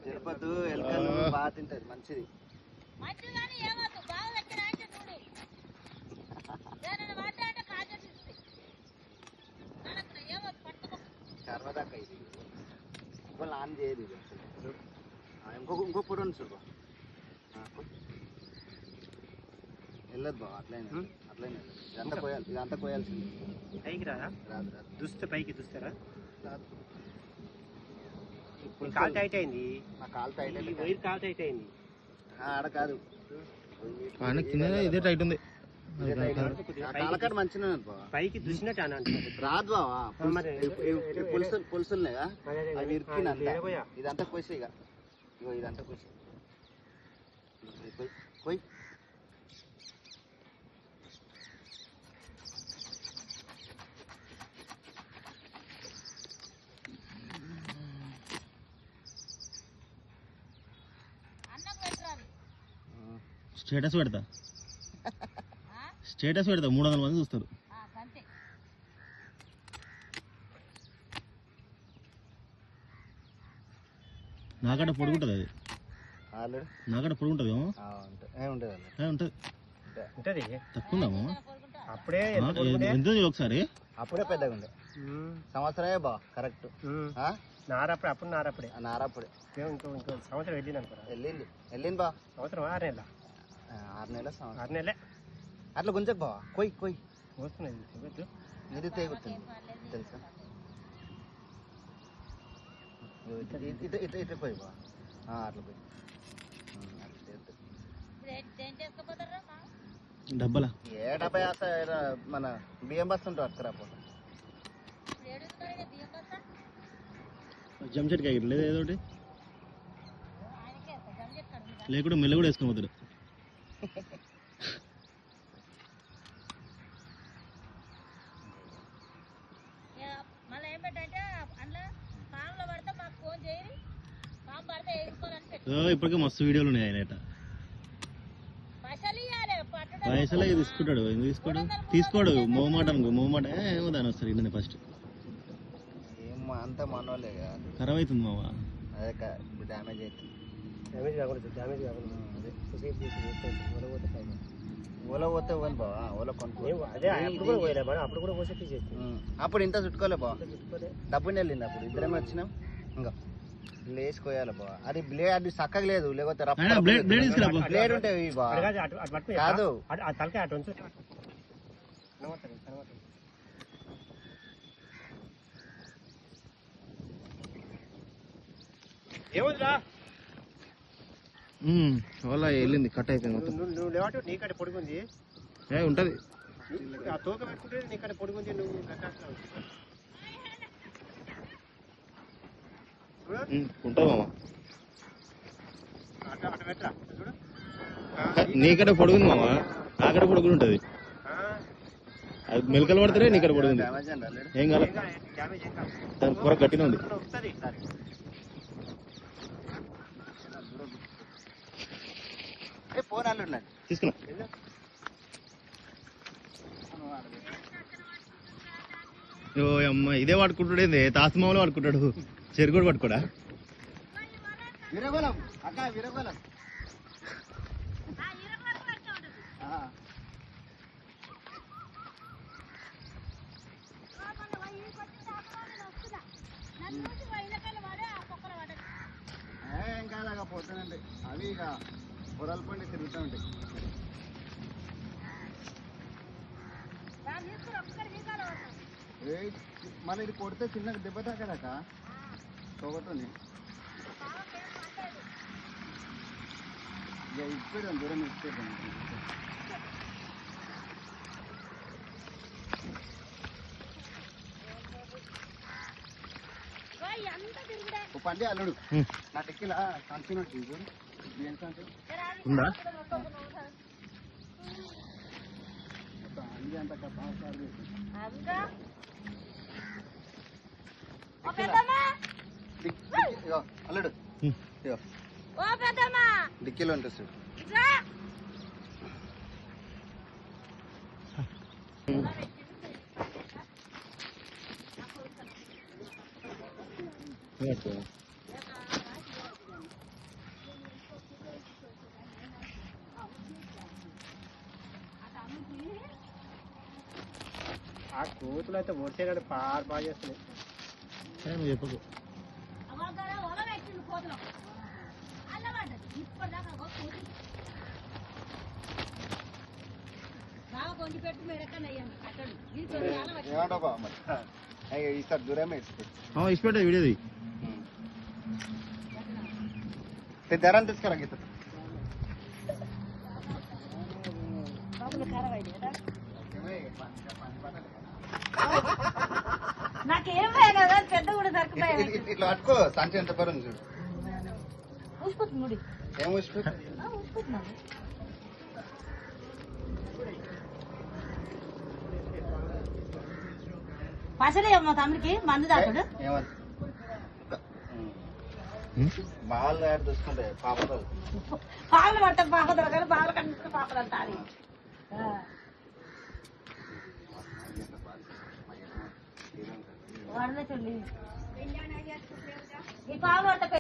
తిరుపతి ఎలుకలు బాగా తింటది మంచిది. సర్వదాకా ఇది ఇప్పుడు ఆన్ చేయదు ఇది అసలు. ఇంకో పొడి ఉంది చూడు వెళ్ళదు బాబు. అట్లయినా అట్లయినా ఇదంతా కోయాలి, ఇదంతా కోయాల్సింది. పైకి రాదా? రాదు రాదు. దుస్తే పైకి దుస్తారా? రాదు. కాలు టైట్ అయింది. నా కాలు టైట్ అయింది. వైర్ కాలు టైట్ అయింది. ఆడ కాదు ఇదే టైట్ ఉంది. కాలకాడ మంచిగా పైకి దుసినట్టు అని అంటున్నారు. రాదు బావా. పులుసులున్నాయా అవి ఇరికిన ఇదంతా కోసి ఇక ఇదంతా కోసి పోయి స్టేటస్ పెడతా 300 మంది చూస్తారు. నాకడ పొడుగుంటుంది అది. నాకడ పొడుగుంటుంది ఏమో ఉంటుంది. తక్కువ ఉందామో అప్పుడే ఎంత ఒకసారి అప్పుడే పెద్దగా ఉండే సంవత్సరమే బా కరెక్ట్. నారప్పుడే అప్పుడు నారప్పుడే ఇంకో సంవత్సరం వెళ్ళింది అనుకో. వెళ్ళింది బా. సంవత్సరం 6 నెలల 6 నెలల 6 నెలలే అట్లా గుంజకు బావా. కొయ్యి వస్తున్నది ఇది తెగుతుంది తెలుసా. ఇట్లా పోయి బా అట్లా పోయి డబ్బలా ఏ డబ్బా వేస్తా మన బియ్యం బస్తా ఉంటావు అక్కడ జంషెడ్ కాయ లేదు ఏదో ఒకటి లేకుండా మెల్ల కూడా వేసుకొని పోతాడు. ఇప్పటికే మస్తు వీడియోలు ఉన్నాయి ఆయన. పైసలే తీసుకుంటాడు. ఎందుకు తీసుకోడు మొహమాట ఏమో దాని వస్తారు ఇంటనే ఫస్ట్ అంతా మనోలే ఖరాబ్ అవుతుంది మావా. అదే డ్యామేజ్ అవుతుంది. ఓలా పోతే పోను బావా. ఓలా అప్పుడు కూడా పోసే తీసేసి అప్పుడు ఇంత చుట్టుకోలే బావా. డబ్బుని వెళ్ళింది అప్పుడు ఇద్దరేమే వచ్చినాం. ఇంకా లేచి కోయాలి బావా. అది బ్లేడ్ అది చక్కగా లేదు. లేకపోతే బ్లేడ్ ఉంటాయి కాదు. తలకాయ అటు ఉంచు. ఏముందిరా వాళ్ళ వెళ్ళింది కట్ అయిపోయింది. నువ్వు లేవాటు నీకడ పొడుగుంది ఉంటది. ఆ తోక పెట్టుకుంటే నీకడ పొడుగుంది. నువ్వు ఉంటుంది మామ. అట్లా పెట్టరా చూడు. నీకడ పొడుగుంది మామ. నాకడ పొడుగులు ఉంటది. అది మెలకలు పడితేనే నీకడ పొడుగుంది. ఏం కాదు దాని కూర గట్టిగా ఉంది. తీసుకున్నా అమ్మ ఇదే వాడుకుంటాడు. తాసుమామలు వాడుకుంటాడు. చెరుకుడు పట్టుకోడా. విరగోళం అక్క విరగోళం ఏం కాదాక పోతానండి. అవి ఇక పొరలు పండి తిరుగుతూ ఉంటాయి. మళ్ళీ ఇది కొడితే చిన్న దెబ్బ తాకదాక తోగతుంది. ఇక ఇచ్చేద్దాం దూరం ఇచ్చేద్దాం. పండి అల్లుడు నా టెక్కిలా సంచినట్టు ఉందా అల్లుడు డిక్కీలో ఉంటుంది సార్. ఆ కోతులు అయితే వచ్చేనాడు బాగా చేస్తున్నాయి. నువ్వు చెప్పకు. ఏమంటావు బావ మరి? ఈసారి దూరమే ఇస్తుంది. ఇచ్చిపెట్టా వీడియోది. ధరని తీసుకురా గీత. నాకేం పెద్ద కూడా దొరకపోయా ఇట్లా పట్టుకో, సంచి ఎంత పరుంది చూడు. ఊసిపోతుంది ఏం ఊసిపోతుంది? ఊసిపోతున్నాను. పసలే మా తమ్ముడికి మందు దాకుడు ఏమని బాగా చూసుకుంటే పాపలు పాపలు పడతాం పాప దొరకాలి పాపలు కనిపిస్తే పాపలు అంటారు. వాడనే చూడండి ఈ పాపలు పడతా